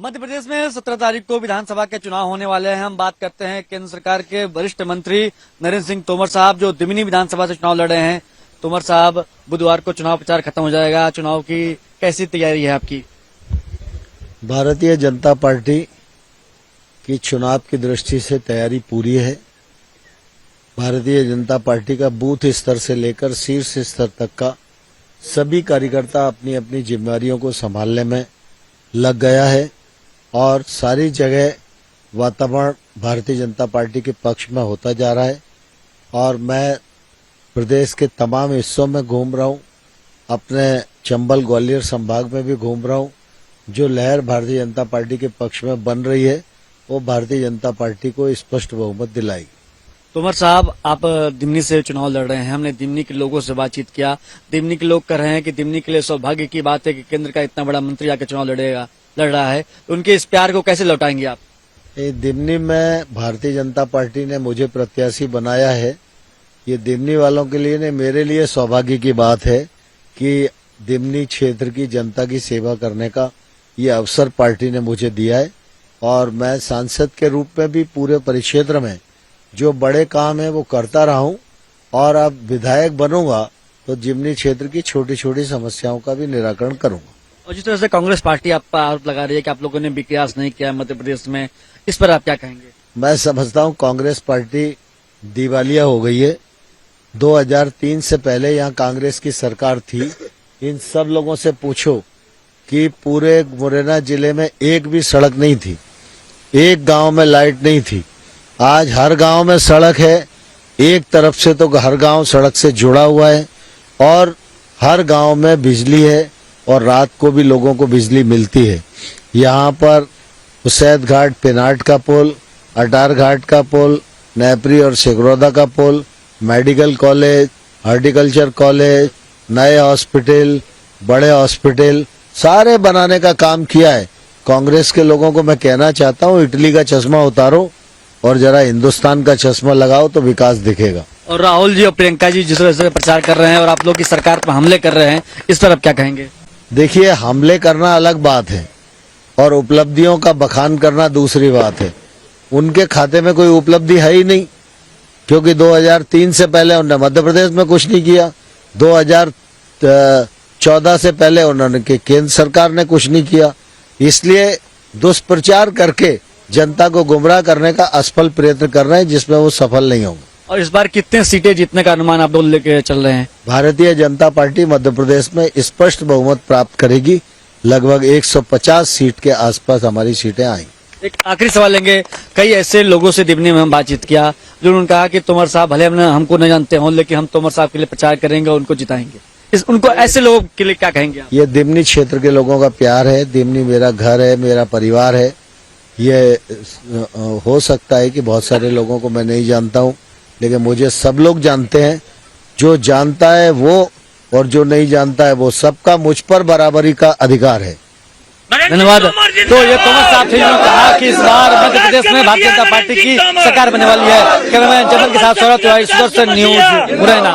मध्य प्रदेश में 17 तारीख को विधानसभा के चुनाव होने वाले हैं। हम बात करते हैं केंद्र सरकार के वरिष्ठ मंत्री नरेंद्र सिंह तोमर साहब, जो दिमनी विधानसभा से चुनाव लड़ रहे हैं। तोमर साहब, बुधवार को चुनाव प्रचार खत्म हो जाएगा। चुनाव की कैसी तैयारी है आपकी? भारतीय जनता पार्टी की चुनाव की दृष्टि से तैयारी पूरी है। भारतीय जनता पार्टी का बूथ स्तर से लेकर शीर्ष स्तर तक का सभी कार्यकर्ता अपनी अपनी जिम्मेदारियों को संभालने में लग गया है और सारी जगह वातावरण भारतीय जनता पार्टी के पक्ष में होता जा रहा है। और मैं प्रदेश के तमाम हिस्सों में घूम रहा हूं, अपने चंबल ग्वालियर संभाग में भी घूम रहा हूं। जो लहर भारतीय जनता पार्टी के पक्ष में बन रही है वो भारतीय जनता पार्टी को स्पष्ट बहुमत दिलाएगी। तोमर साहब, आप दिमनी से चुनाव लड़ रहे हैं। हमने दिमनी के लोगों से बातचीत किया। दिमनी के लोग कह रहे हैं कि दिमनी के लिए सौभाग्य की बात है कि केंद्र का इतना बड़ा मंत्री आके चुनाव लड़ रहा है। तो उनके इस प्यार को कैसे लौटाएंगे आप? दिमनी में भारतीय जनता पार्टी ने मुझे प्रत्याशी बनाया है। ये दिमनी वालों के लिए नहीं, मेरे लिए सौभाग्य की बात है कि दिमनी क्षेत्र की जनता की सेवा करने का ये अवसर पार्टी ने मुझे दिया है। और मैं सांसद के रूप में भी पूरे परिक्षेत्र में जो बड़े काम है वो करता रहा हूं और अब विधायक बनूंगा तो दिमनी क्षेत्र की छोटी छोटी समस्याओं का भी निराकरण करूंगा। और जिस तरह से कांग्रेस पार्टी आप पर आरोप लगा रही है कि आप लोगों ने विकास नहीं किया मध्य प्रदेश में, इस पर आप क्या कहेंगे? मैं समझता हूं कांग्रेस पार्टी दिवालिया हो गई है। 2003 से पहले यहाँ कांग्रेस की सरकार थी। इन सब लोगों से पूछो कि पूरे मुरैना जिले में एक भी सड़क नहीं थी, एक गांव में लाइट नहीं थी। आज हर गांव में सड़क है। एक तरफ से तो हर गांव सड़क से जुड़ा हुआ है और हर गांव में बिजली है और रात को भी लोगों को बिजली मिलती है। यहाँ पर हुसैद घाट पेनाट का पुल, अटार घाट का पुल, नेपरी और सिकरौदा का पुल, मेडिकल कॉलेज, हॉर्टिकल्चर कॉलेज, नए हॉस्पिटल, बड़े हॉस्पिटल सारे बनाने का काम किया है। कांग्रेस के लोगों को मैं कहना चाहता हूँ, इटली का चश्मा उतारो और जरा हिंदुस्तान का चश्मा लगाओ तो विकास दिखेगा। और राहुल जी और प्रियंका जी जिस तरह से प्रचार कर रहे हैं और आप लोग की सरकार पर हमले कर रहे हैं, इस पर आप क्या कहेंगे? देखिए, हमले करना अलग बात है और उपलब्धियों का बखान करना दूसरी बात है। उनके खाते में कोई उपलब्धि है ही नहीं, क्योंकि 2003 से पहले उन्होंने मध्य प्रदेश में कुछ नहीं किया। 2014 से पहले उन्होंने केंद्र सरकार ने कुछ नहीं किया। इसलिए दुष्प्रचार करके जनता को गुमराह करने का असफल प्रयत्न कर रहे हैं, जिसमें वो सफल नहीं होंगे। और इस बार कितने सीटें जीतने का अनुमान आप लोग लेके चल रहे हैं? भारतीय जनता पार्टी मध्य प्रदेश में स्पष्ट बहुमत प्राप्त करेगी। लगभग 150 सीट के आसपास हमारी सीटें आएंगी। एक आखिरी सवाल लेंगे। कई ऐसे लोगों से दिमनी में हम बातचीत किया जो उन्होंने कहा कि तोमर साहब भले हमको न जानते हों, लेकिन हम तोमर साहब के लिए प्रचार करेंगे और उनको जिताएंगे। उनको ऐसे लोगों के लिए क्या कहेंगे आप? ये दिमनी क्षेत्र के लोगों का प्यार है। दिमनी मेरा घर है, मेरा परिवार है। ये हो सकता है कि बहुत सारे लोगों को मैं नहीं जानता हूँ, लेकिन मुझे सब लोग जानते हैं। जो जानता है वो और जो नहीं जानता है वो, सबका मुझ पर बराबरी का अधिकार है। धन्यवाद। तो ये तोमर साहब थे जिन्होंने कहा कि इस बार मध्य प्रदेश में भारतीय जनता पार्टी की सरकार बनने वाली है। कैमरामैन जमल के साथ सौरभ तिवारी, सुदर्शन न्यूज, मुरैना।